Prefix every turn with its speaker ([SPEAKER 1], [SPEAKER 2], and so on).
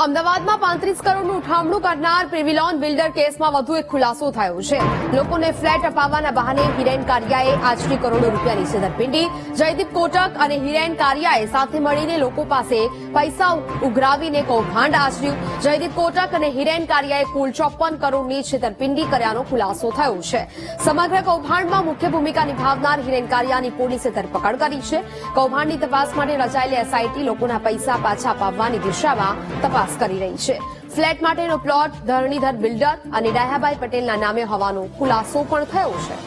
[SPEAKER 1] અમદાવાદમાં 35 કરોડનું ઉઠામણું કરનાર પ્રિવિલોન બિલ્ડર કેસમાં વધુ એક ખુલાસો થયો છે. લોકોને ફ્લેટ અપાવવાના બહાને હિરેન કારિયાએ આશરે કરોડો રૂપિયાની છેતરપિંડી. જયદીપ કોટક અને હિરેન કારિયાએ સાથે મળીને લોકો પાસે પૈસા ઉઘરાવીને કૌભાંડ આચર્યું. જયદીપ કોટક અને હિરેન કારિયાએ કુલ 54 કરોડની છેતરપિંડી કર્યાનો ખુલાસો થયો છે. સમગ્ર કૌભાંડમાં મુખ્ય ભૂમિકા નિભાવનાર હિરેન કારિયાની પોલીસે ધરપકડ કરી છે. કૌભાંડની તપાસ માટે રચાયેલી એસઆઈટી લોકોના પૈસા પાછા અપાવવાની દિશામાં તપાસ કરી રહી છે. ફ્લેટ માટેનો પ્લોટ ધરણીધર બિલ્ડર અને ડાયાભાઈ પટેલના નામે હોવાનો ખુલાસો પણ થયો છે.